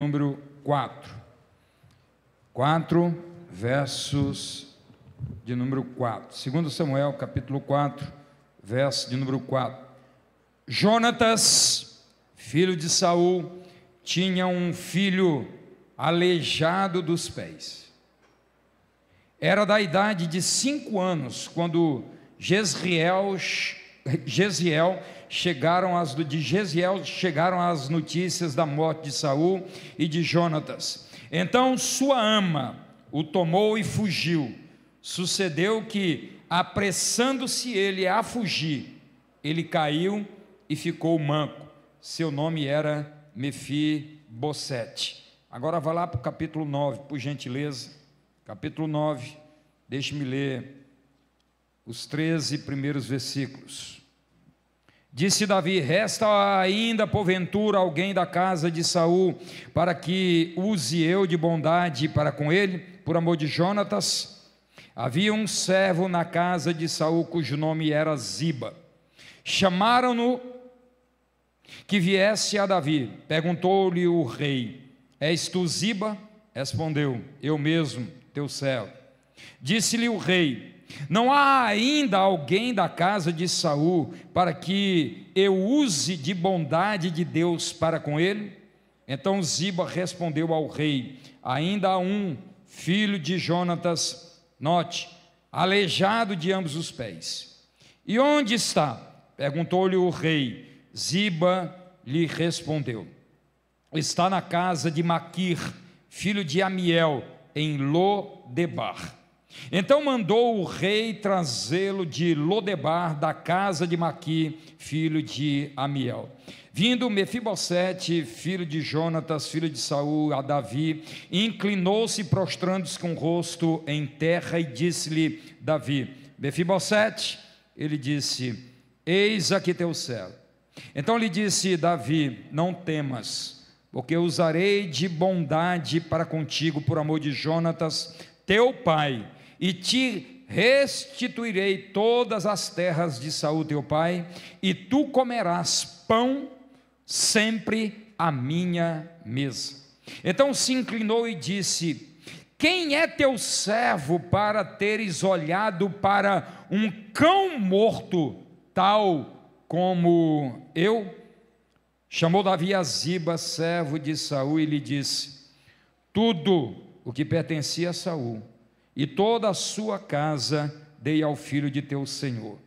número 4, versos de número 4. 2 Samuel, capítulo 4, verso de número 4. Jonatas, filho de Saul, tinha um filho aleijado dos pés. Era da idade de 5 anos, quando Jezreel chegaram as notícias da morte de Saul e de Jonatas. Então sua ama o tomou e fugiu. Sucedeu que, apressando-se ele a fugir, ele caiu e ficou manco. Seu nome era Mefibosete. Agora vá lá para o capítulo 9, por gentileza. Capítulo 9, deixe-me ler os 13 primeiros versículos. Disse Davi: resta ainda porventura alguém da casa de Saul, para que use eu de bondade para com ele, por amor de Jonatas? Havia um servo na casa de Saul, cujo nome era Ziba. Chamaram-no que viesse a Davi. Perguntou-lhe o rei: és tu Ziba? Respondeu: eu mesmo, teu servo. Disse-lhe o rei: não há ainda alguém da casa de Saul para que eu use de bondade de Deus para com ele? Então Ziba respondeu ao rei: ainda há um filho de Jonatas, note, aleijado de ambos os pés. E onde está? Perguntou-lhe o rei. Ziba lhe respondeu: está na casa de Maquir, filho de Amiel, em Lodebar. Então mandou o rei trazê-lo de Lodebar, da casa de Maquir, filho de Amiel. Vindo Mefibosete, filho de Jonatas, filho de Saul, a Davi, inclinou-se, prostrando-se com o rosto em terra, e disse-lhe Davi: Mefibosete. Ele disse: eis aqui teu servo. Então lhe disse Davi: não temas, porque usarei de bondade para contigo, por amor de Jonatas, teu pai, e te restituirei todas as terras de Saul teu pai, e tu comerás pão sempre à minha mesa. Então se inclinou e disse: quem é teu servo para teres olhado para um cão morto, tal como eu? Chamou Davi a Ziba, servo de Saul, e lhe disse: tudo o que pertencia a Saul e toda a sua casa dei ao filho de teu senhor.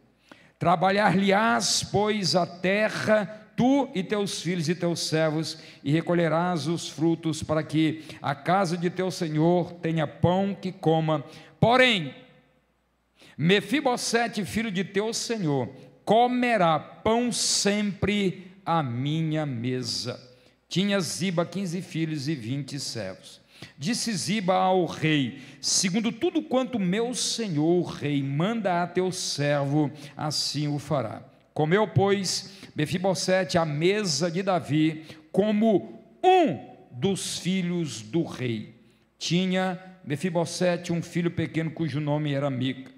Trabalhar-lhe-ás, pois, a terra, tu e teus filhos e teus servos, e recolherás os frutos, para que a casa de teu senhor tenha pão que coma. Porém, Mefibosete, filho de teu senhor, comerá pão sempre à minha mesa. Tinha Ziba 15 filhos e 20 servos. Disse Ziba ao rei: segundo tudo quanto meu senhor o rei manda a teu servo, assim o fará. Comeu, pois, Mefibosete à mesa de Davi, como um dos filhos do rei. Tinha Mefibosete um filho pequeno, cujo nome era Mica.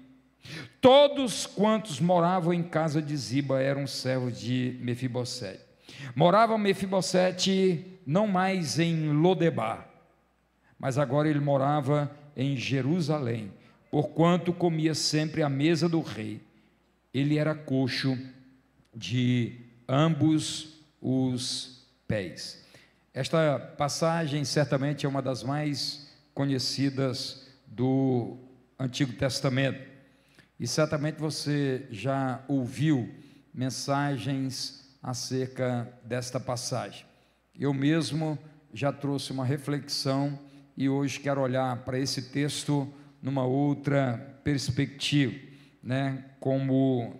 Todos quantos moravam em casa de Ziba eram servos de Mefibosete. Morava Mefibosete não mais em Lodebar, mas agora ele morava em Jerusalém, porquanto comia sempre à mesa do rei. Ele era coxo de ambos os pés. Esta passagem certamente é uma das mais conhecidas do Antigo Testamento, e certamente você já ouviu mensagens acerca desta passagem. Eu mesmo já trouxe uma reflexão, e hoje quero olhar para esse texto numa outra perspectiva, como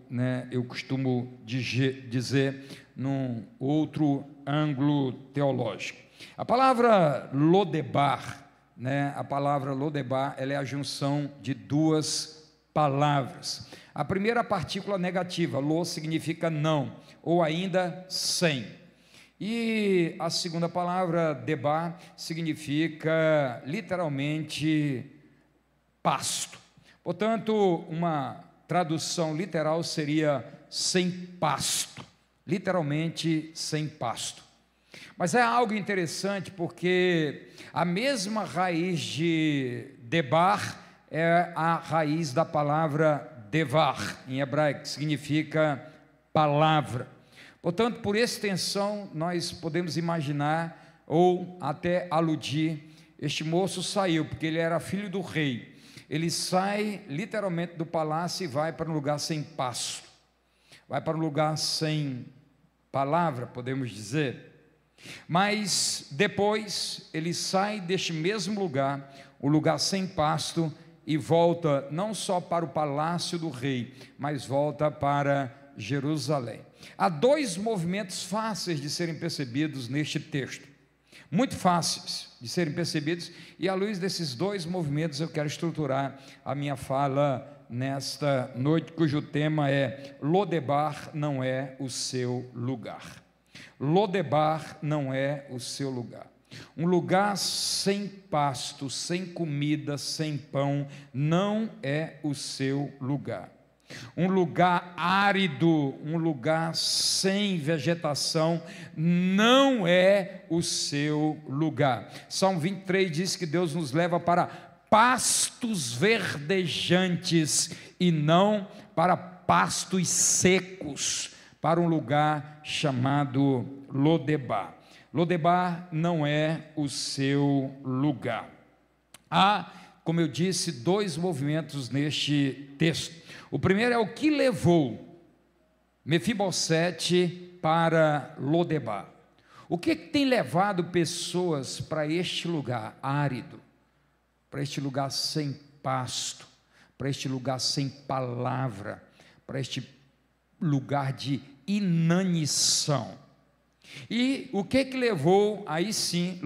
eu costumo dizer, num outro ângulo teológico. A palavra Lodebar, ela é a junção de duas palavras. A primeira, a partícula negativa, lo significa não, ou ainda sem. E a segunda palavra, debar, significa literalmente pasto. Portanto, uma tradução literal seria sem pasto, literalmente sem pasto. Mas é algo interessante porque a mesma raiz de debar é a raiz da palavra devar, em hebraico, que significa palavra. Portanto, por extensão, nós podemos imaginar ou até aludir, este moço saiu porque ele era filho do rei. Ele sai literalmente do palácio e vai para um lugar sem pasto, vai para um lugar sem palavra, podemos dizer. Mas depois ele sai deste mesmo lugar, um lugar sem pasto, e volta não só para o palácio do rei, mas volta para Jerusalém. Há dois movimentos fáceis de serem percebidos neste texto, muito fáceis de serem percebidos, e à luz desses dois movimentos eu quero estruturar a minha fala nesta noite, cujo tema é: Lodebar não é o seu lugar. Lodebar não é o seu lugar. Um lugar sem pasto, sem comida, sem pão, não é o seu lugar. Um lugar árido, um lugar sem vegetação, não é o seu lugar. Salmo 23 diz que Deus nos leva para pastos verdejantes e não para pastos secos, para um lugar chamado Lodebar. Lodebar não é o seu lugar. Há, como eu disse, dois movimentos neste texto. O primeiro é o que levou Mefibosete para Lodebar. O que tem levado pessoas para este lugar árido, para este lugar sem pasto, para este lugar sem palavra, para este lugar de inanição? E o que levou aí sim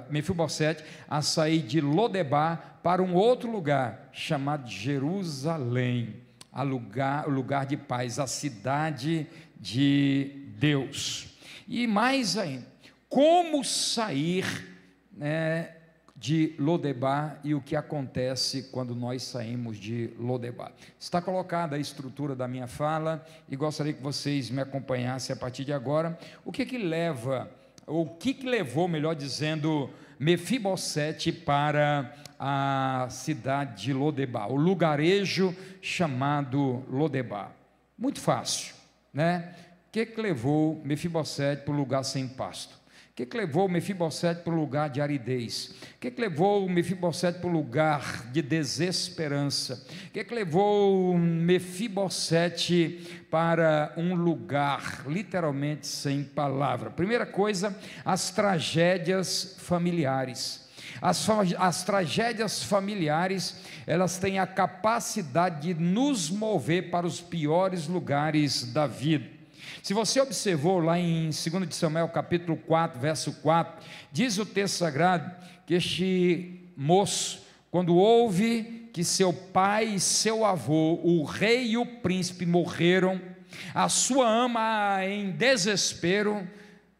Mefibosete a sair de Lodebar para um outro lugar chamado Jerusalém, o lugar de paz, a cidade de Deus? E mais ainda, como sair de Lodebar e o que acontece quando nós saímos de Lodebar? Está colocada a estrutura da minha fala e gostaria que vocês me acompanhassem a partir de agora. O que leva, ou o que levou, melhor dizendo, Mefibosete para a cidade de Lodebar, o lugarejo chamado Lodebar? Muito fácil, né? O que levou Mefibosete para o lugar sem pasto? O que levou Mefibosete para o lugar de aridez? O que levou Mefibosete para o lugar de desesperança? O que levou Mefibosete para um lugar literalmente sem palavra? Primeira coisa, as tragédias familiares. As tragédias familiares, elas têm a capacidade de nos mover para os piores lugares da vida. Se você observou lá em 2 de Samuel, capítulo 4, verso 4, diz o texto sagrado que este moço, quando ouve que seu pai e seu avô, o rei e o príncipe, morreram, a sua ama, em desespero,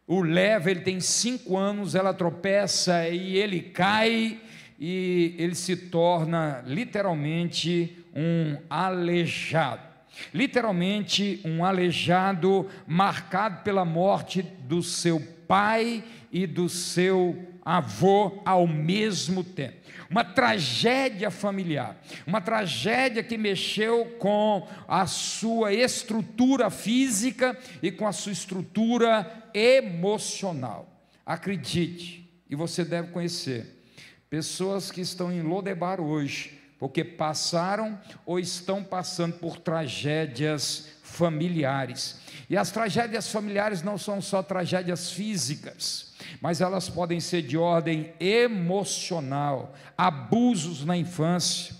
o leva. Ele tem 5 anos, ela tropeça e ele cai, e ele se torna literalmente um aleijado. Literalmente um aleijado, marcado pela morte do seu pai e do seu avô ao mesmo tempo. Uma tragédia familiar, uma tragédia que mexeu com a sua estrutura física e com a sua estrutura emocional. Acredite, e você deve conhecer pessoas que estão em Lodebar hoje, porque passaram ou estão passando por tragédias familiares. E as tragédias familiares não são só tragédias físicas, mas elas podem ser de ordem emocional, abusos na infância,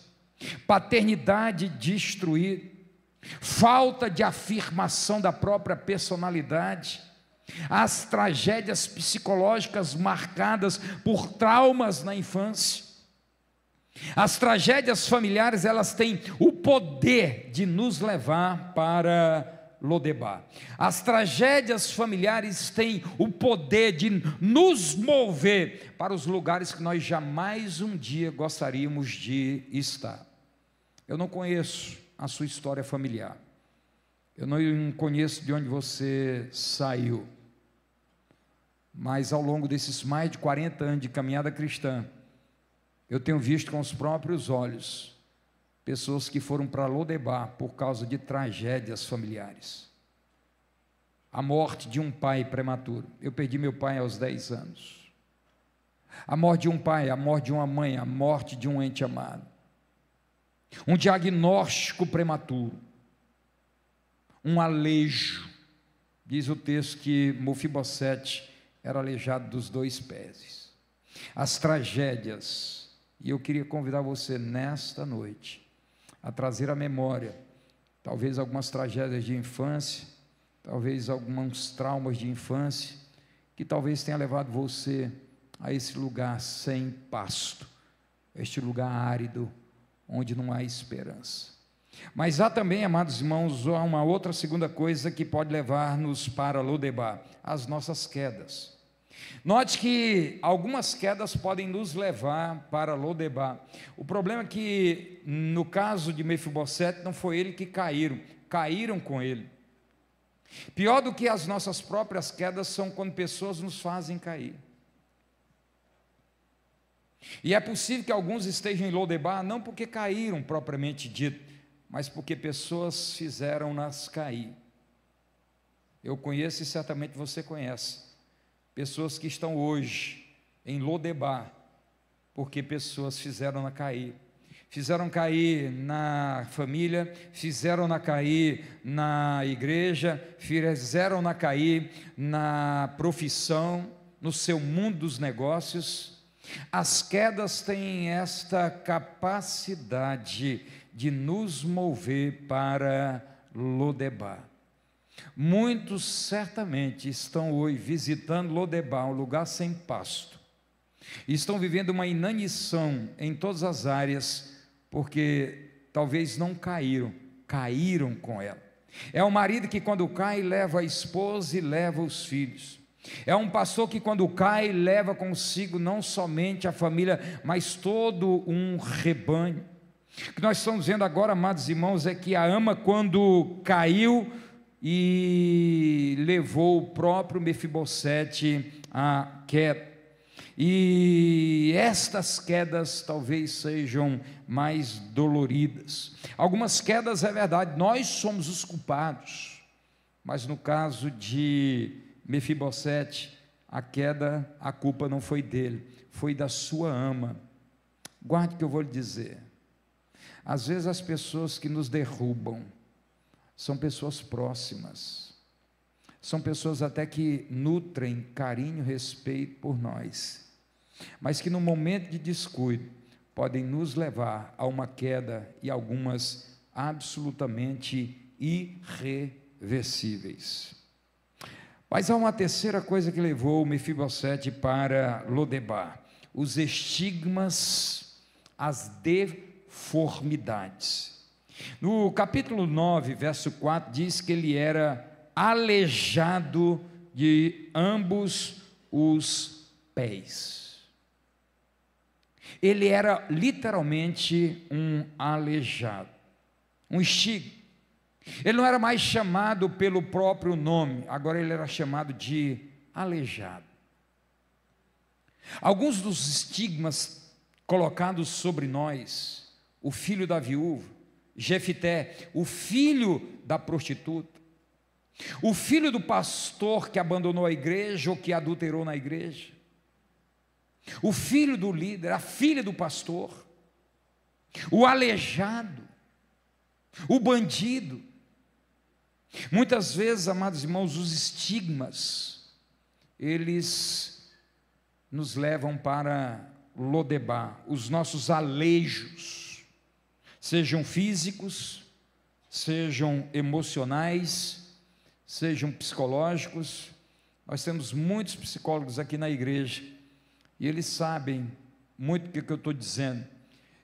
paternidade destruída, falta de afirmação da própria personalidade, as tragédias psicológicas marcadas por traumas na infância. As tragédias familiares, elas têm o poder de nos levar para Lodebar. As tragédias familiares têm o poder de nos mover para os lugares que nós jamais um dia gostaríamos de estar. Eu não conheço a sua história familiar, eu não conheço de onde você saiu, mas ao longo desses mais de 40 anos de caminhada cristã, eu tenho visto com os próprios olhos pessoas que foram para Lodebar por causa de tragédias familiares. A morte de um pai prematuro. Eu perdi meu pai aos 10 anos. A morte de um pai, a morte de uma mãe, a morte de um ente amado. Um diagnóstico prematuro. Um alejo. Diz o texto que Mefibosete era aleijado dos 2 pés. As tragédias. E eu queria convidar você nesta noite a trazer à memória, talvez algumas tragédias de infância, talvez alguns traumas de infância, que talvez tenha levado você a esse lugar sem pasto, este lugar árido, onde não há esperança. Mas há também, amados irmãos, uma outra segunda coisa que pode levar-nos para Lodebar, as nossas quedas. Note que algumas quedas podem nos levar para Lodebar. O problema é que, no caso de Mefibosete, não foi ele que caíram com ele. Pior do que as nossas próprias quedas são quando pessoas nos fazem cair. E é possível que alguns estejam em Lodebar, não porque caíram propriamente dito, mas porque pessoas fizeram-nas cair. Eu conheço e certamente você conhece. Pessoas que estão hoje em Lodebar, porque pessoas fizeram-na cair. Fizeram cair na família, fizeram-na cair na igreja, fizeram-na cair na profissão, no seu mundo dos negócios. As quedas têm esta capacidade de nos mover para Lodebar. Muitos certamente estão hoje visitando Lodebar, um lugar sem pasto, e estão vivendo uma inanição em todas as áreas, porque talvez não caíram com ela. É um marido que quando cai leva a esposa e leva os filhos. É um pastor que quando cai leva consigo não somente a família, mas todo um rebanho. O que nós estamos vendo agora, amados irmãos, é que a ama, quando caiu e levou o próprio Mefibosete à queda. E estas quedas talvez sejam mais doloridas. Algumas quedas, é verdade, nós somos os culpados, mas no caso de Mefibosete, a queda, a culpa não foi dele, foi da sua ama. Guarde o que eu vou lhe dizer. Às vezes as pessoas que nos derrubam são pessoas próximas, são pessoas até que nutrem carinho, respeito por nós, mas que no momento de descuido podem nos levar a uma queda, e algumas absolutamente irreversíveis. Mas há uma terceira coisa que levou Mefibosete para Lodebar: os estigmas, as deformidades. No capítulo 9, verso 4, diz que ele era aleijado de ambos os pés. Ele era literalmente um aleijado, um estigma. Ele não era mais chamado pelo próprio nome, agora ele era chamado de aleijado. Alguns dos estigmas colocados sobre nós: o filho da viúva, Jefité, o filho da prostituta, o filho do pastor que abandonou a igreja ou que adulterou na igreja, o filho do líder, a filha do pastor, o aleijado, o bandido. Muitas vezes, amados irmãos, os estigmas, eles nos levam para Lodebar, os nossos aleijos, sejam físicos, sejam emocionais, sejam psicológicos. Nós temos muitos psicólogos aqui na igreja, e eles sabem muito do que eu estou dizendo,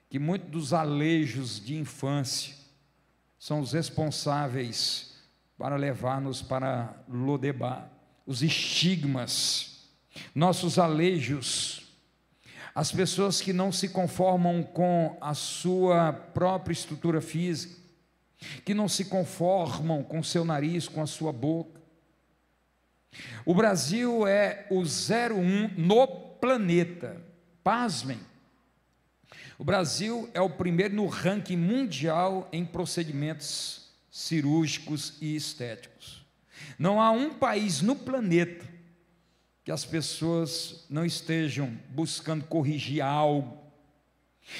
que muitos dos aleijos de infância são os responsáveis para levar-nos para Lodebar. Os estigmas, nossos aleijos, as pessoas que não se conformam com a sua própria estrutura física, que não se conformam com o seu nariz, com a sua boca, O Brasil é o 01 no planeta. Pasmem. O Brasil é o primeiro no ranking mundial em procedimentos cirúrgicos e estéticos. Não há um país no planeta que as pessoas não estejam buscando corrigir algo.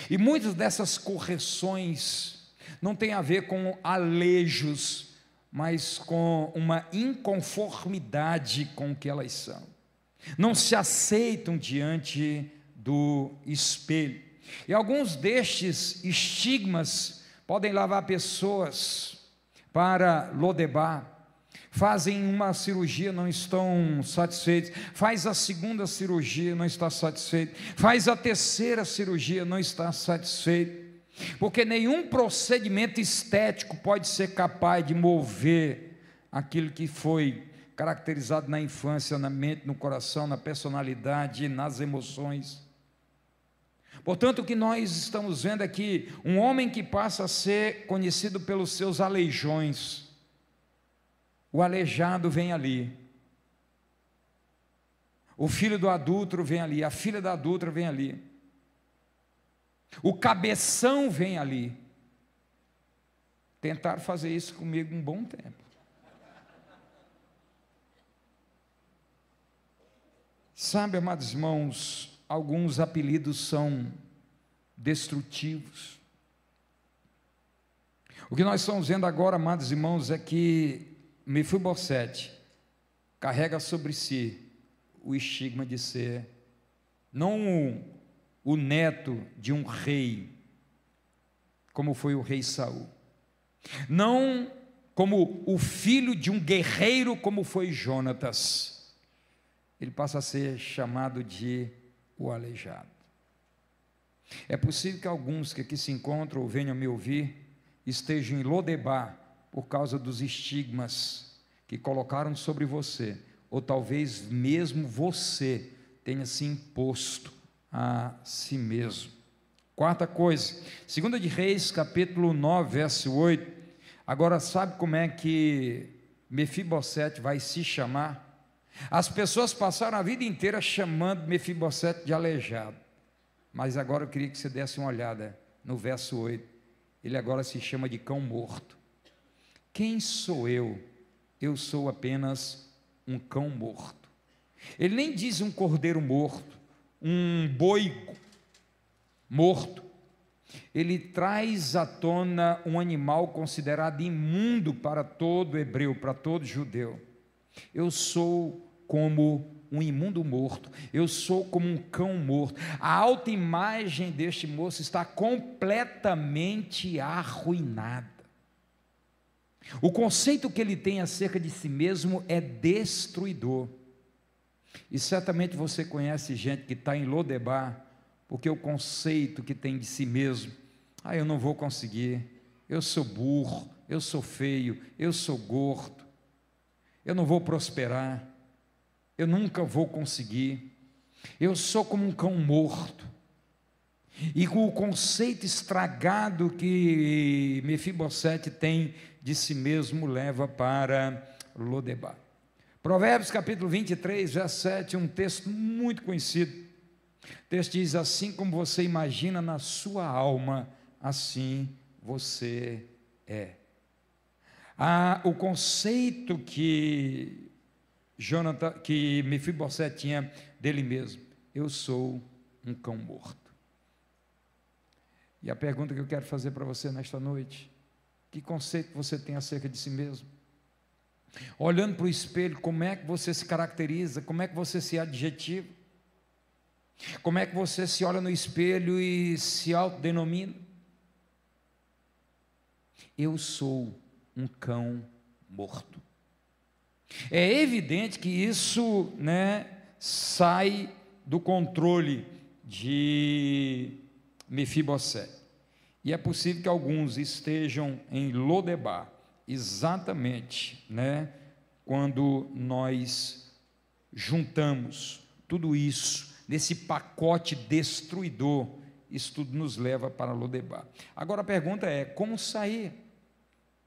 E muitas dessas correções não têm a ver com alejos, mas com uma inconformidade com o que elas são. Não se aceitam diante do espelho. E alguns destes estigmas podem levar pessoas para Lodebar. Fazem uma cirurgia, não estão satisfeitos. Faz a segunda cirurgia, não está satisfeito. Faz a terceira cirurgia, não está satisfeito. Porque nenhum procedimento estético pode ser capaz de mover aquilo que foi caracterizado na infância, na mente, no coração, na personalidade, nas emoções. Portanto, o que nós estamos vendo aqui, um homem que passa a ser conhecido pelos seus aleijões. O aleijado vem ali. O filho do adúltero vem ali, a filha da adúltera vem ali. O cabeção vem ali. Tentaram fazer isso comigo um bom tempo. Sabe, amados irmãos, alguns apelidos são destrutivos. O que nós estamos vendo agora, amados irmãos, é que Mefibosete carrega sobre si o estigma de ser não o neto de um rei, como foi o rei Saul, não como o filho de um guerreiro, como foi Jonatas. Ele passa a ser chamado de o aleijado. É possível que alguns que aqui se encontram ou venham me ouvir estejam em Lodebar por causa dos estigmas que colocaram sobre você, ou talvez mesmo você tenha se imposto a si mesmo. Quarta coisa, 2 de Reis, capítulo 9, verso 8. Agora sabe como é que Mefibosete vai se chamar? As pessoas passaram a vida inteira chamando Mefibosete de aleijado, mas agora eu queria que você desse uma olhada no verso 8. Ele agora se chama de cão morto. Quem sou eu? Eu sou apenas um cão morto. Ele nem diz um cordeiro morto, um boi morto. Ele traz à tona um animal considerado imundo para todo hebreu, para todo judeu. Eu sou como um imundo morto, eu sou como um cão morto. A autoimagem deste moço está completamente arruinada. O conceito que ele tem acerca de si mesmo é destruidor. E certamente você conhece gente que está em Lodebar, porque o conceito que tem de si mesmo, eu não vou conseguir, eu sou burro, eu sou feio, eu sou gordo, eu não vou prosperar, eu nunca vou conseguir, eu sou como um cão morto. E com o conceito estragado que Mefibosete tem de si mesmo, leva para Lodebar. Provérbios capítulo 23, verso 7, um texto muito conhecido. O texto diz: assim como você imagina na sua alma, assim você é. O conceito que Mefibosete tinha dele mesmo: eu sou um cão morto. E a pergunta que eu quero fazer para você nesta noite: que conceito você tem acerca de si mesmo? Olhando para o espelho, como é que você se caracteriza? Como é que você se adjetiva? Como é que você se olha no espelho e se autodenomina? Eu sou um cão morto. É evidente que isso, sai do controle de Mefibosete. E é possível que alguns estejam em Lodebar, exatamente, quando nós juntamos tudo isso, nesse pacote destruidor, isso tudo nos leva para Lodebar. Agora a pergunta é: como sair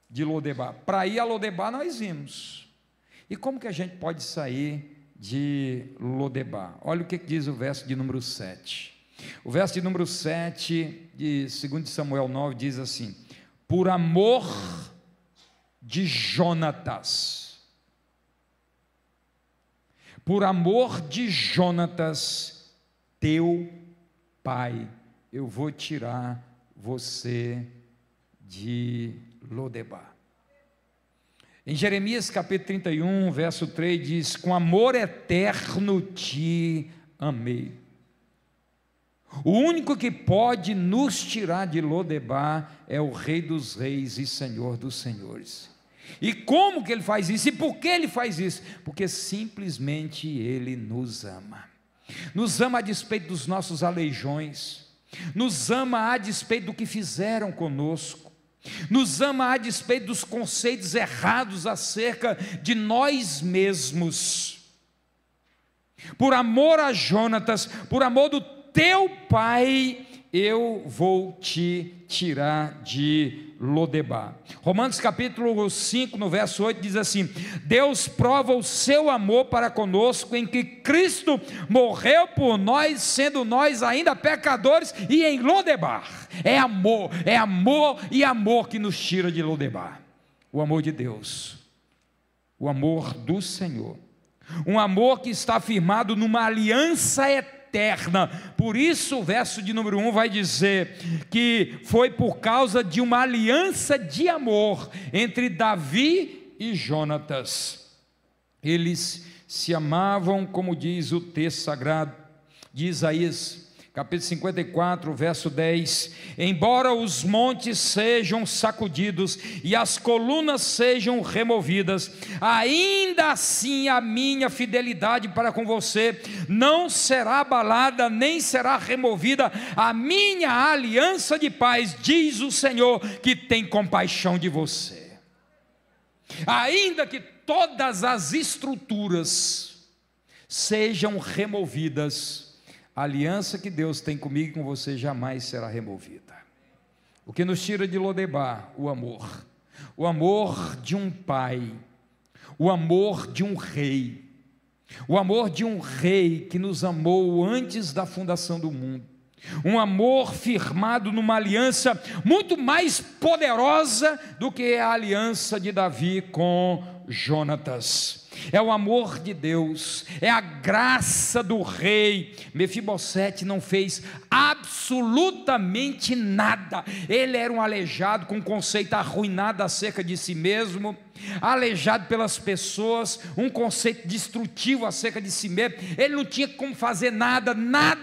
de Lodebar? Para ir a Lodebar nós vimos. E como que a gente pode sair de Lodebar? Olha o que diz o verso de número 7. O verso de número 7 de 2 Samuel 9 diz assim: por amor de Jonatas, por amor de Jonatas, teu pai, eu vou tirar você de Lodebar. Em Jeremias capítulo 31, verso 3 diz: com amor eterno te amei. O único que pode nos tirar de Lodebar é o Rei dos Reis e Senhor dos Senhores. E como que ele faz isso? E por que ele faz isso? Porque simplesmente ele nos ama. Nos ama a despeito dos nossos aleijões, nos ama a despeito do que fizeram conosco, nos ama a despeito dos conceitos errados acerca de nós mesmos. Por amor a Jonatas, por amor do teu pai, eu vou te tirar de Lodebar. Romanos capítulo 5, no verso 8 diz assim: Deus prova o seu amor para conosco em que Cristo morreu por nós, sendo nós ainda pecadores e em Lodebar. É amor e amor que nos tira de Lodebar. O amor de Deus, o amor do Senhor, um amor que está firmado numa aliança eterna. Por isso o verso de número 1 vai dizer que foi por causa de uma aliança de amor entre Davi e Jonatas. Eles se amavam, como diz o texto sagrado de Isaías capítulo 54, verso 10: embora os montes sejam sacudidos e as colunas sejam removidas, ainda assim a minha fidelidade para com você não será abalada, nem será removida a minha aliança de paz, diz o Senhor, que tem compaixão de você. Ainda que todas as estruturas sejam removidas, a aliança que Deus tem comigo e com você jamais será removida. O que nos tira de Lodebar? O amor de um pai, o amor de um rei, o amor de um rei que nos amou antes da fundação do mundo, um amor firmado numa aliança muito mais poderosa do que a aliança de Davi com Jonatas. É o amor de Deus, é a graça do rei. Mefibosete não fez absolutamente nada. Ele era um aleijado com um conceito arruinado acerca de si mesmo, aleijado pelas pessoas, um conceito destrutivo acerca de si mesmo. Ele não tinha como fazer nada,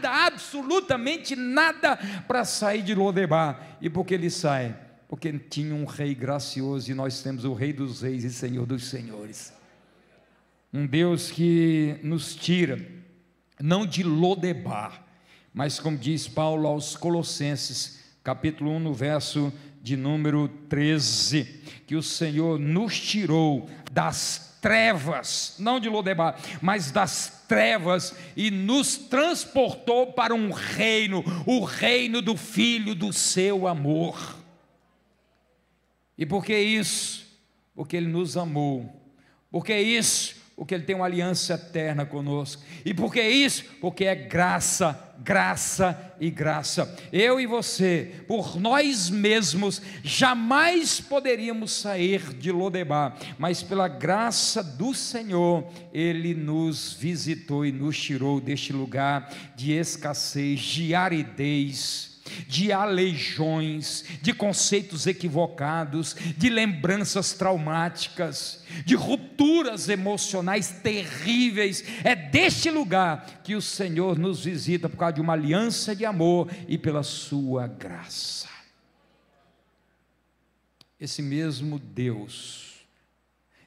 absolutamente nada para sair de Lodebar. E por que ele sai? Porque tinha um rei gracioso, e nós temos o Rei dos Reis e Senhor dos Senhores. Um Deus que nos tira, não de Lodebar, mas como diz Paulo aos Colossenses, capítulo 1, no verso de número 13, que o Senhor nos tirou das trevas, não de Lodebar, mas das trevas, e nos transportou para um reino, o reino do Filho do seu amor. E por que isso? Porque Ele nos amou. Por que isso? Porque Ele tem uma aliança eterna conosco. E por que isso? Porque é graça, graça e graça. Eu e você, por nós mesmos, jamais poderíamos sair de Lodebar, mas pela graça do Senhor, Ele nos visitou e nos tirou deste lugar de escassez, de aridez, de aleijões, de conceitos equivocados, de lembranças traumáticas, de rupturas emocionais terríveis. É deste lugar que o Senhor nos visita por causa de uma aliança de amor e pela sua graça. Esse mesmo Deus,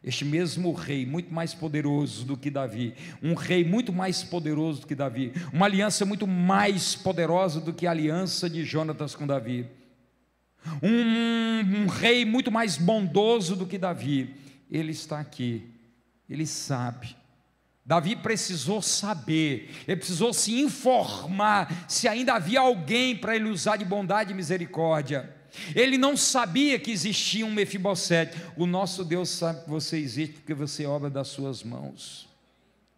este mesmo rei, muito mais poderoso do que Davi, um rei muito mais poderoso do que Davi, uma aliança muito mais poderosa do que a aliança de Jonatas com Davi, um rei muito mais bondoso do que Davi, ele está aqui, ele sabe. Davi precisou saber, ele precisou se informar se ainda havia alguém para ele usar de bondade e misericórdia. Ele não sabia que existia um Mefibosete. O nosso Deus sabe que você existe porque você é obra das suas mãos.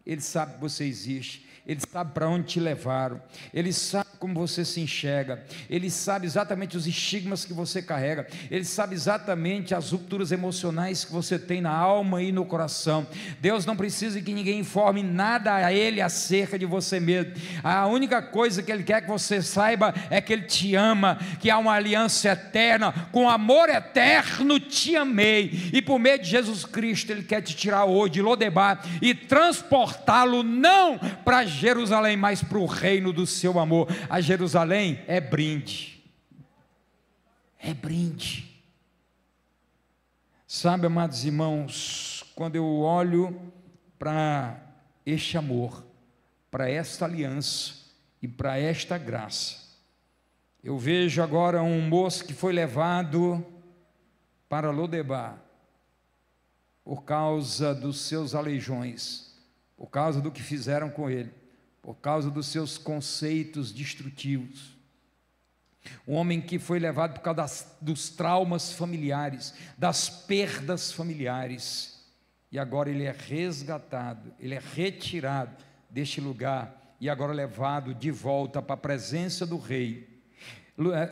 Ele sabe que você existe. Ele sabe para onde te levaram, Ele sabe como você se enxerga, Ele sabe exatamente os estigmas que você carrega, Ele sabe exatamente as rupturas emocionais que você tem na alma e no coração. Deus não precisa que ninguém informe nada a Ele acerca de você mesmo. A única coisa que Ele quer que você saiba é que Ele te ama, que há uma aliança eterna, com amor eterno te amei, e por meio de Jesus Cristo Ele quer te tirar hoje de Lodebar e transportá-lo não para Jerusalém, mas para o reino do seu amor. A Jerusalém é brinde, é brinde. Sabe, amados irmãos, quando eu olho para este amor, para esta aliança e para esta graça, eu vejo agora um moço que foi levado para Lodebar por causa dos seus aleijões, por causa do que fizeram com ele, por causa dos seus conceitos destrutivos. Um homem que foi levado por causa dos traumas familiares, das perdas familiares, e agora ele é resgatado, ele é retirado deste lugar, e agora levado de volta para a presença do rei.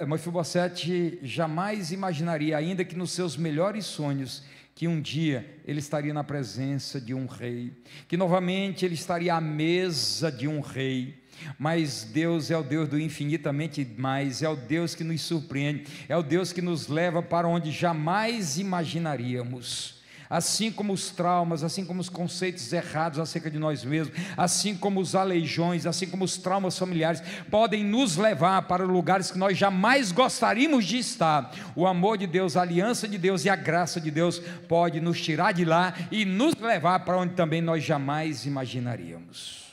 Mefibosete jamais imaginaria, ainda que nos seus melhores sonhos, que um dia ele estaria na presença de um rei, que novamente ele estaria à mesa de um rei. Mas Deus é o Deus do infinitamente mais, é o Deus que nos surpreende, é o Deus que nos leva para onde jamais imaginaríamos. Assim como os traumas, assim como os conceitos errados acerca de nós mesmos, assim como os aleijões, assim como os traumas familiares, podem nos levar para lugares que nós jamais gostaríamos de estar. O amor de Deus, a aliança de Deus e a graça de Deus pode nos tirar de lá e nos levar para onde também nós jamais imaginaríamos.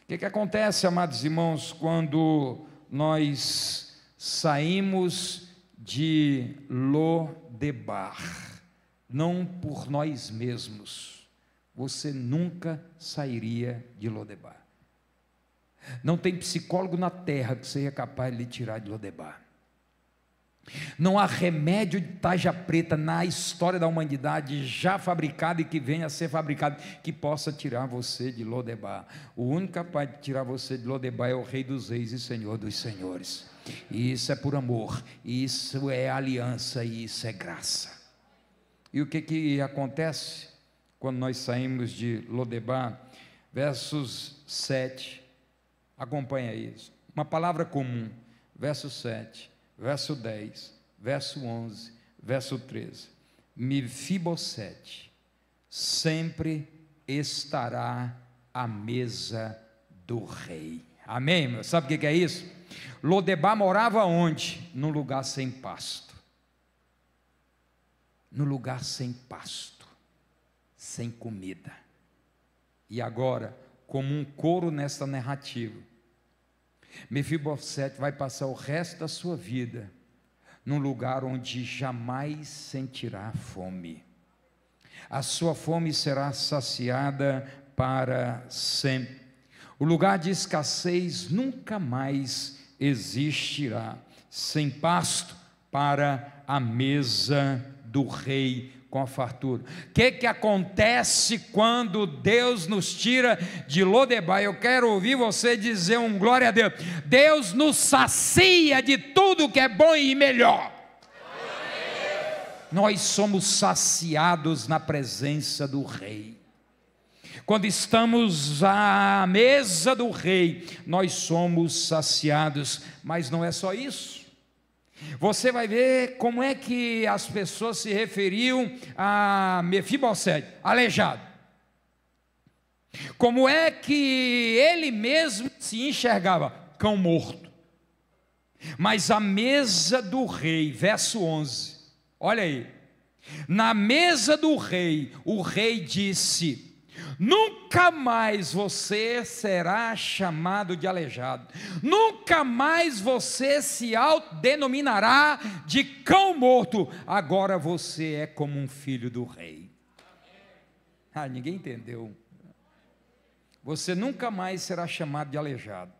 O que acontece, amados irmãos, quando nós saímos de Lodebar? Não por nós mesmos, você nunca sairia de Lodebar. Não tem psicólogo na terra que seja capaz de lhe tirar de Lodebar. Não há remédio de tarja preta na história da humanidade já fabricado e que venha a ser fabricado que possa tirar você de Lodebar. O único capaz de tirar você de Lodebar é o Rei dos Reis e Senhor dos Senhores. E isso é por amor, isso é aliança e isso é graça. E o que acontece quando nós saímos de Lodebar? Versos 7, acompanha isso, uma palavra comum, verso 7, verso 10, verso 11, verso 13, Mefibosete sempre estará à mesa do rei. Amém, meu? Sabe o que é isso? Lodebar morava onde? Num lugar sem pasto. No lugar sem pasto, sem comida. E agora, como um coro nesta narrativa, Mefibosete vai passar o resto da sua vida num lugar onde jamais sentirá fome. A sua fome será saciada para sempre. O lugar de escassez nunca mais existirá, sem pasto para a mesa do rei com a fartura. O que acontece quando Deus nos tira de Lodebar? Eu quero ouvir você dizer um glória a Deus. Deus nos sacia de tudo que é bom e melhor. Nós somos saciados na presença do rei. Quando estamos à mesa do rei, nós somos saciados. Mas não é só isso. Você vai ver como é que as pessoas se referiam a Mefibosete, aleijado. Como é que ele mesmo se enxergava? Cão morto. Mas a mesa do rei, verso 11, olha aí. Na mesa do rei, o rei disse: nunca mais você será chamado de aleijado, nunca mais você se autodenominará de cão morto, agora você é como um filho do rei. Ninguém entendeu. Você nunca mais será chamado de aleijado,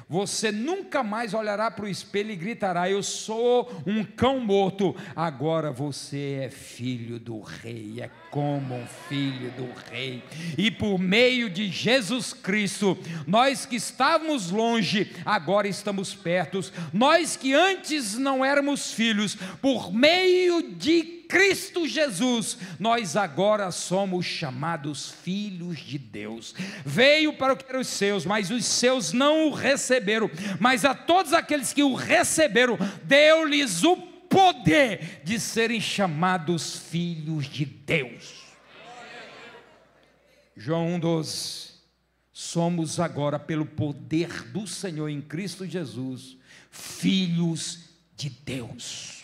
Você nunca mais olhará para o espelho e gritará: eu sou um cão morto. Agora você é filho do rei, é como um filho do rei. E por meio de Jesus Cristo, nós que estávamos longe, agora estamos perto. Nós que antes não éramos filhos, por meio de Cristo Jesus, nós agora somos chamados filhos de Deus. Veio para o que eram os seus, mas os seus não o receberam. Mas a todos aqueles que o receberam, deu-lhes o poder de serem chamados filhos de Deus. João 1,12. Somos agora, pelo poder do Senhor em Cristo Jesus, filhos de Deus.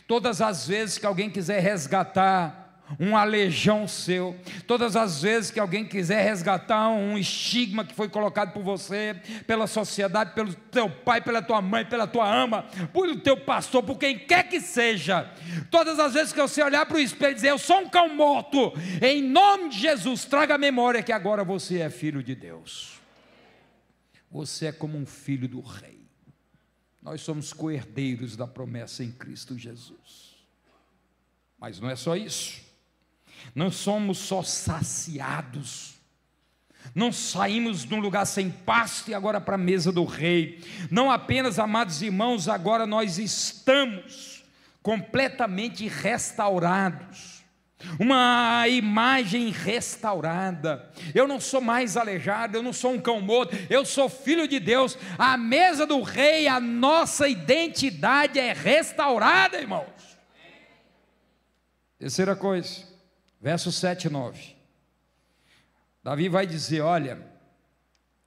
Todas as vezes que alguém quiser resgatar um aleijão seu, todas as vezes que alguém quiser resgatar um estigma que foi colocado por você, pela sociedade, pelo teu pai, pela tua mãe, pela tua ama, pelo teu pastor, por quem quer que seja, todas as vezes que você olhar para o espelho e dizer: eu sou um cão morto, em nome de Jesus, traga a memória que agora você é filho de Deus. Você é como um filho do rei. Nós somos co-herdeiros da promessa em Cristo Jesus. Mas não é só isso. Não somos só saciados. Não saímos de um lugar sem pasto e agora para a mesa do rei. Não apenas, amados irmãos, agora nós estamos completamente restaurados. Uma imagem restaurada. Eu não sou mais aleijado, eu não sou um cão morto, eu sou filho de Deus. A mesa do rei, a nossa identidade é restaurada, irmãos. Terceira coisa, versos 7 e 9. Davi vai dizer: olha,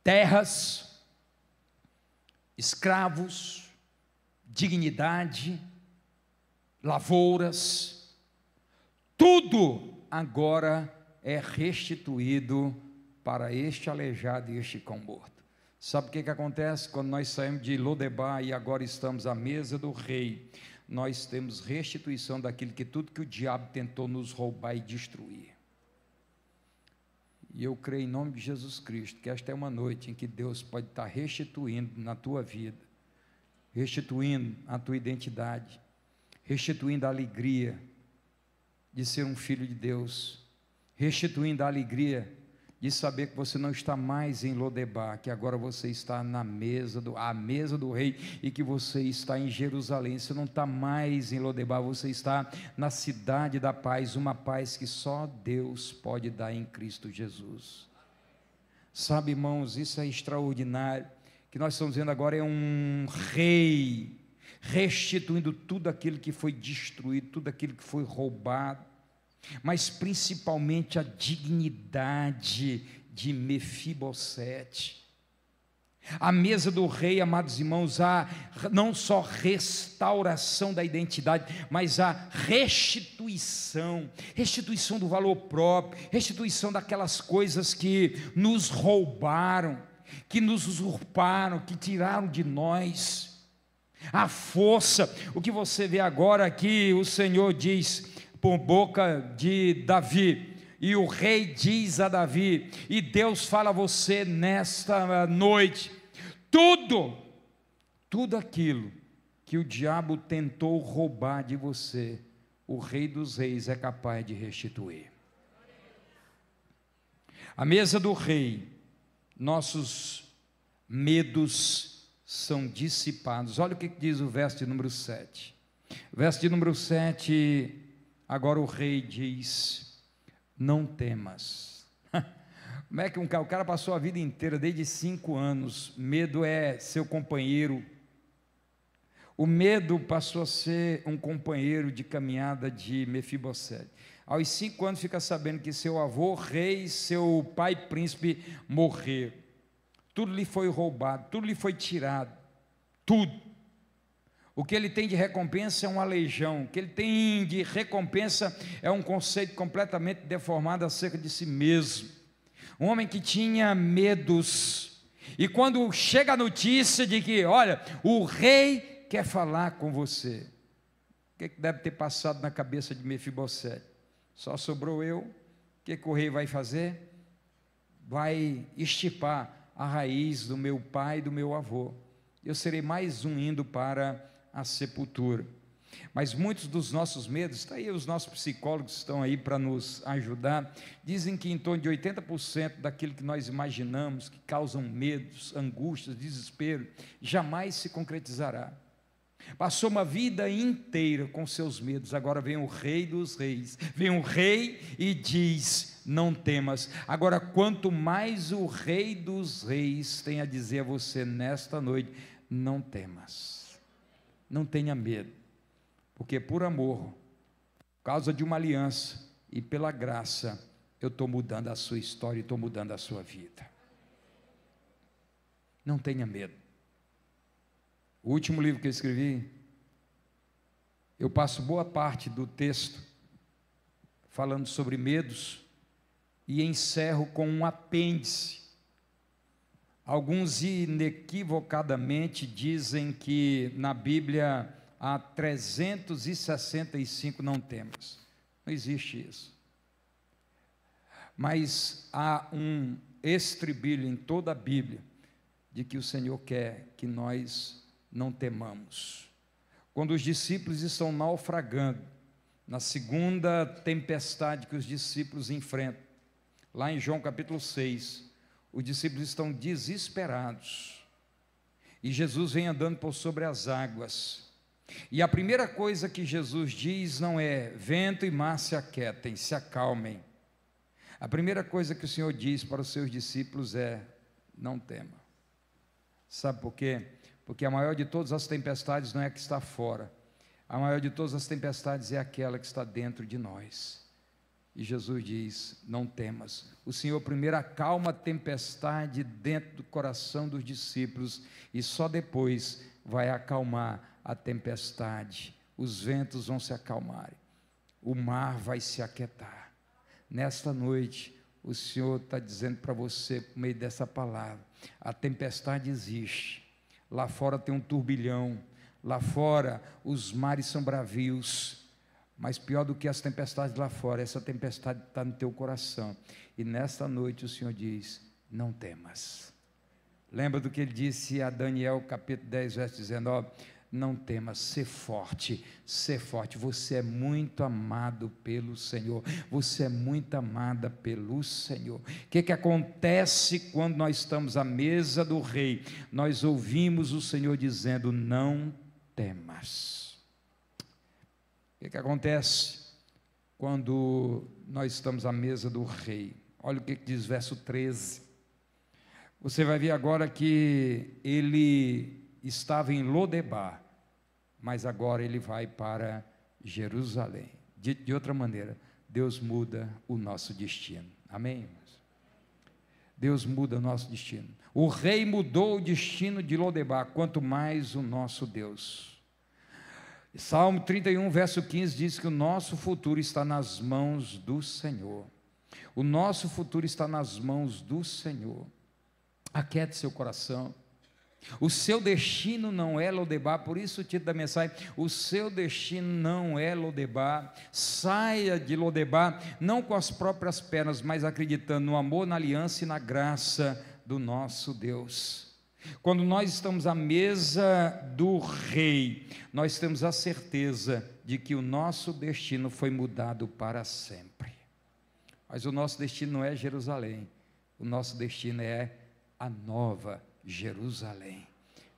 terras, escravos, dignidade, lavouras, tudo agora é restituído para este aleijado e este cão morto. Sabe o que acontece? Quando nós saímos de Lodebar e agora estamos à mesa do rei, nós temos restituição daquilo que tudo que o diabo tentou nos roubar e destruir. E eu creio em nome de Jesus Cristo, que esta é uma noite em que Deus pode estar restituindo na tua vida, restituindo a tua identidade, restituindo a alegria de ser um filho de Deus, restituindo a alegria de saber que você não está mais em Lodebar, que agora você está à mesa do rei, e que você está em Jerusalém. Você não está mais em Lodebar, você está na cidade da paz, uma paz que só Deus pode dar em Cristo Jesus. Sabe, irmãos, isso é extraordinário, que nós estamos vendo agora é um rei restituindo tudo aquilo que foi destruído, tudo aquilo que foi roubado, mas principalmente a dignidade de Mefibosete. A mesa do rei, amados irmãos, há não só restauração da identidade, mas a restituição do valor próprio, restituição daquelas coisas que nos roubaram, que nos usurparam, que tiraram de nós a força. O que você vê agora aqui, o Senhor diz por boca de Davi, e o rei diz a Davi, e Deus fala a você nesta noite: tudo aquilo que o diabo tentou roubar de você, o Rei dos Reis é capaz de restituir. A mesa do rei, nossos medos são dissipados. Olha o que diz o verso de número 7. Verso de número 7, agora o rei diz: não temas. Como é que o cara passou a vida inteira, desde 5 anos, medo é seu companheiro. O medo passou a ser um companheiro de caminhada de Mefibosete. Aos 5 anos fica sabendo que seu avô, rei, seu pai príncipe, morreram. Tudo lhe foi roubado, tudo lhe foi tirado, tudo. O que ele tem de recompensa é um aleijão, o que ele tem de recompensa é um conceito completamente deformado acerca de si mesmo. Um homem que tinha medos, e quando chega a notícia de que, olha, o rei quer falar com você, o que deve ter passado na cabeça de Mefibosete? Só sobrou eu. O que o rei vai fazer? Vai estipar a raiz do meu pai e do meu avô. Eu serei mais um indo para a sepultura. Mas muitos dos nossos medos, está aí, os nossos psicólogos estão aí para nos ajudar, dizem que em torno de 80% daquilo que nós imaginamos, que causam medos, angústias, desespero, jamais se concretizará. Passou uma vida inteira com seus medos, agora vem o Rei dos Reis, vem um rei e diz: não temas. Agora, quanto mais o Rei dos Reis tem a dizer a você nesta noite: não temas, não tenha medo, porque por amor, por causa de uma aliança e pela graça, eu estou mudando a sua história e estou mudando a sua vida. Não tenha medo. O último livro que eu escrevi, eu passo boa parte do texto falando sobre medos e encerro com um apêndice. Alguns inequivocadamente dizem que na Bíblia há 365 não temas. Não existe isso. Mas há um estribilho em toda a Bíblia de que o Senhor quer que nós não temamos. Quando os discípulos estão naufragando, na segunda tempestade que os discípulos enfrentam, lá em João capítulo 6, os discípulos estão desesperados, e Jesus vem andando por sobre as águas, e a primeira coisa que Jesus diz não é: vento e mar se aquietem, se acalmem. A primeira coisa que o Senhor diz para os seus discípulos é: não tema. Sabe por quê? Porque a maior de todas as tempestades não é a que está fora, a maior de todas as tempestades é aquela que está dentro de nós. E Jesus diz: não temas. O Senhor primeiro acalma a tempestade dentro do coração dos discípulos, e só depois vai acalmar a tempestade. Os ventos vão se acalmarem, o mar vai se aquietar. Nesta noite, o Senhor está dizendo para você, por meio dessa palavra: a tempestade existe, lá fora tem um turbilhão, lá fora os mares são bravios, mas pior do que as tempestades lá fora, essa tempestade está no teu coração, e nesta noite o Senhor diz: não temas. Lembra do que ele disse a Daniel, capítulo 10, verso 19: não temas, ser forte, você é muito amado pelo Senhor, você é muito amada pelo Senhor. O que acontece quando nós estamos à mesa do rei? Nós ouvimos o Senhor dizendo: não temas. O que acontece quando nós estamos à mesa do rei? Olha o que diz verso 13, você vai ver agora que ele estava em Lodebar, mas agora ele vai para Jerusalém. De outra maneira, Deus muda o nosso destino. Amém, irmãos? Deus muda o nosso destino. O rei mudou o destino de Lodebar, quanto mais o nosso Deus. Salmo 31, verso 15 diz que o nosso futuro está nas mãos do Senhor. O nosso futuro está nas mãos do Senhor. Aquiete seu coração. O seu destino não é Lodebar, por isso o título da mensagem: o seu destino não é Lodebar. Saia de Lodebar, não com as próprias pernas, mas acreditando no amor, na aliança e na graça do nosso Deus. Quando nós estamos à mesa do rei, nós temos a certeza de que o nosso destino foi mudado para sempre. Mas o nosso destino não é Jerusalém, o nosso destino é a nova Jerusalém,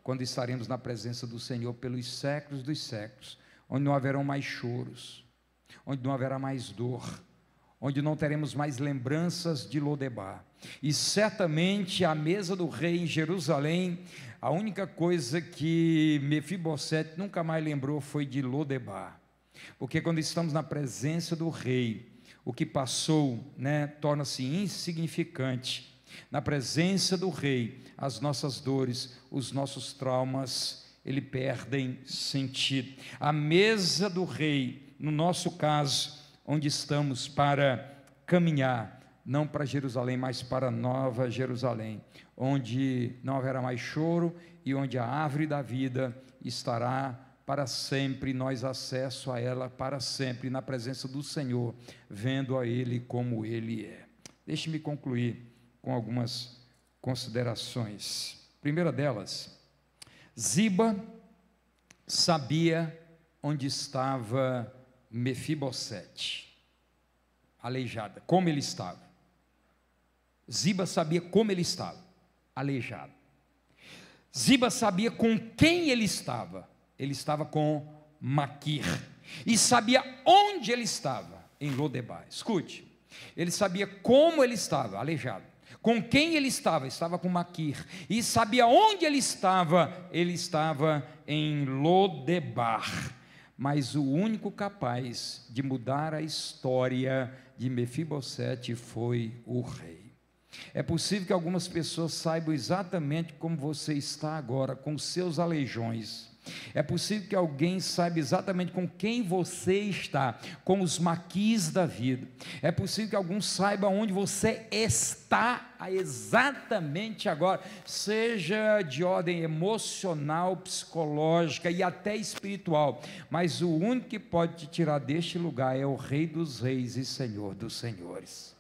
quando estaremos na presença do Senhor pelos séculos dos séculos, onde não haverão mais choros, onde não haverá mais dor, onde não teremos mais lembranças de Lodebar. E certamente a mesa do rei em Jerusalém, a única coisa que Mefibosete nunca mais lembrou foi de Lodebar, porque quando estamos na presença do rei, o que passou, torna-se insignificante. Na presença do rei, as nossas dores, os nossos traumas, eles perdem sentido. A mesa do rei, no nosso caso, onde estamos para caminhar, não para Jerusalém, mas para a nova Jerusalém, onde não haverá mais choro e onde a árvore da vida estará para sempre, nós acesso a ela para sempre, na presença do Senhor, vendo a Ele como Ele é. Deixe-me concluir com algumas considerações. Primeira delas, Ziba sabia onde estava Mefibosete, aleijado, como ele estava. Ziba sabia como ele estava, aleijado. Ziba sabia com quem ele estava com Maquir, e sabia onde ele estava, em Lodebar. Escute, ele sabia como ele estava, aleijado. Com quem ele estava com Maquir, e sabia onde ele estava em Lodebar. Mas o único capaz de mudar a história de Mefibosete foi o rei. É possível que algumas pessoas saibam exatamente como você está agora, com seus aleijões. É possível que alguém saiba exatamente com quem você está, com os maquis da vida. É possível que alguns saibam onde você está exatamente agora, seja de ordem emocional, psicológica e até espiritual. Mas o único que pode te tirar deste lugar é o Rei dos Reis e Senhor dos Senhores.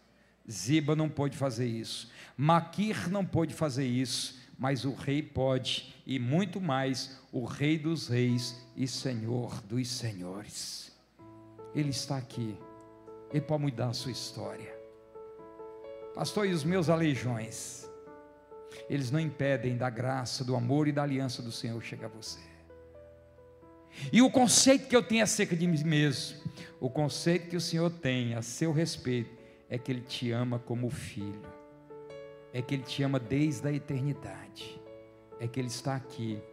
Ziba não pôde fazer isso, Maquir não pôde fazer isso, mas o rei pode, e muito mais, o Rei dos Reis e Senhor dos Senhores. Ele está aqui, ele pode mudar a sua história. Pastor, e os meus aleijões? Eles não impedem da graça, do amor e da aliança do Senhor chegar a você. E o conceito que eu tenho acerca de mim mesmo, o conceito que o Senhor tem a seu respeito, é que Ele te ama como filho, é que Ele te ama desde a eternidade, é que Ele está aqui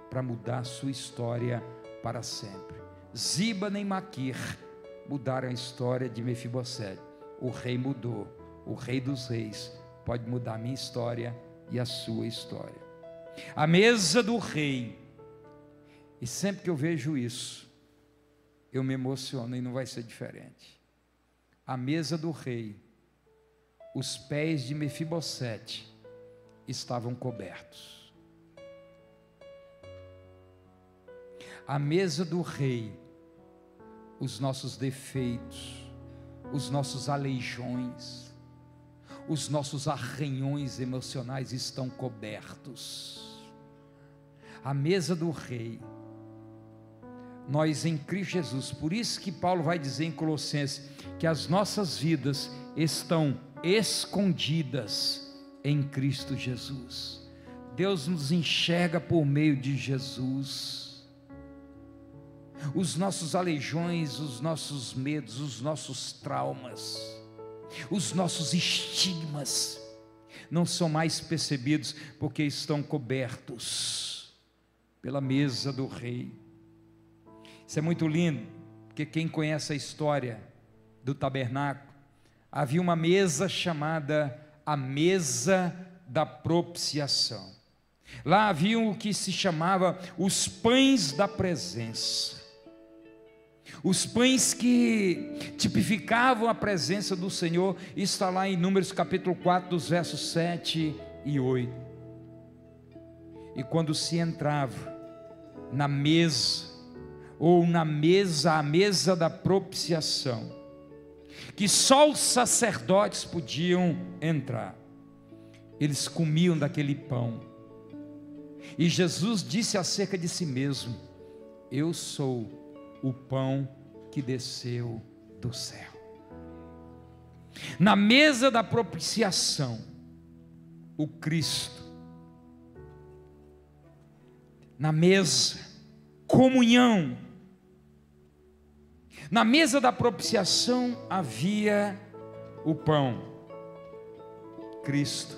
para mudar a sua história para sempre. Ziba nem Maquir mudaram a história de Mefibosete. O rei mudou, o Rei dos Reis pode mudar a minha história e a sua história. A mesa do rei, e sempre que eu vejo isso, eu me emociono, e não vai ser diferente. A mesa do rei, os pés de Mefibosete estavam cobertos. A mesa do rei, os nossos defeitos, os nossos aleijões, os nossos arranhões emocionais estão cobertos. A mesa do rei, nós em Cristo Jesus. Por isso que Paulo vai dizer em Colossenses que as nossas vidas estão escondidas em Cristo Jesus. Deus nos enxerga por meio de Jesus. Os nossos aleijões, os nossos medos, os nossos traumas, os nossos estigmas não são mais percebidos, porque estão cobertos pela mesa do rei. Isso é muito lindo, porque quem conhece a história do tabernáculo, havia uma mesa chamada a mesa da propiciação. Lá havia o que se chamava os pães da presença, os pães que tipificavam a presença do Senhor. Isso está lá em Números capítulo 4, dos versos 7 e 8. E quando se entrava na mesa, ou na mesa, a mesa da propiciação, que só os sacerdotes podiam entrar, eles comiam daquele pão, e Jesus disse acerca de si mesmo: eu sou o pão que desceu do céu. Na mesa da propiciação, o Cristo, na mesa, comunhão. Na mesa da propiciação havia o pão, Cristo.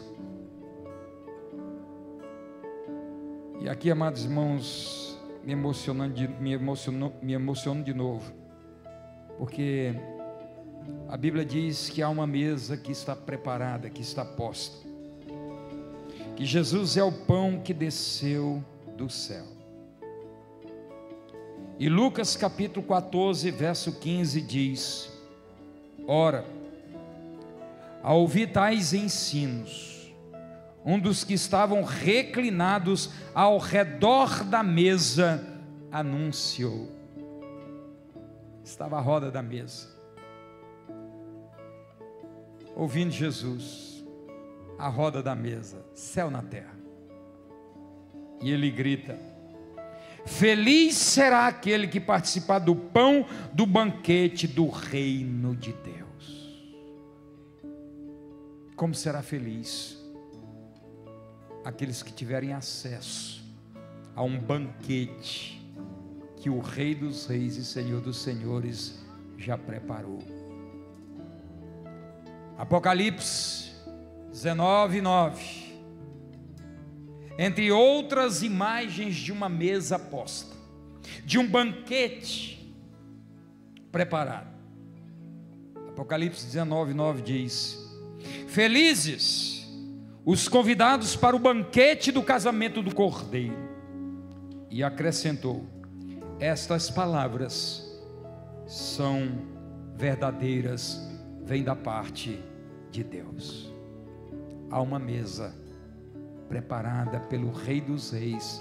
E aqui, amados irmãos, me emociono de novo, porque a Bíblia diz que há uma mesa que está preparada, que está posta, que Jesus é o pão que desceu do céu. E Lucas capítulo 14, verso 15 diz: ora, ao ouvir tais ensinos, um dos que estavam reclinados ao redor da mesa anunciou. Estava à roda da mesa, ouvindo Jesus. à roda da mesa, céu na terra. E ele grita: feliz será aquele que participar do pão do banquete do reino de Deus. Como será feliz aqueles que tiverem acesso a um banquete que o Rei dos Reis e Senhor dos Senhores já preparou. Apocalipse 19:9. Entre outras imagens de uma mesa posta, de um banquete preparado. Apocalipse 19:9 diz: felizes os convidados para o banquete do casamento do Cordeiro. E acrescentou: estas palavras são verdadeiras, vêm da parte de Deus. Há uma mesa preparada pelo Rei dos Reis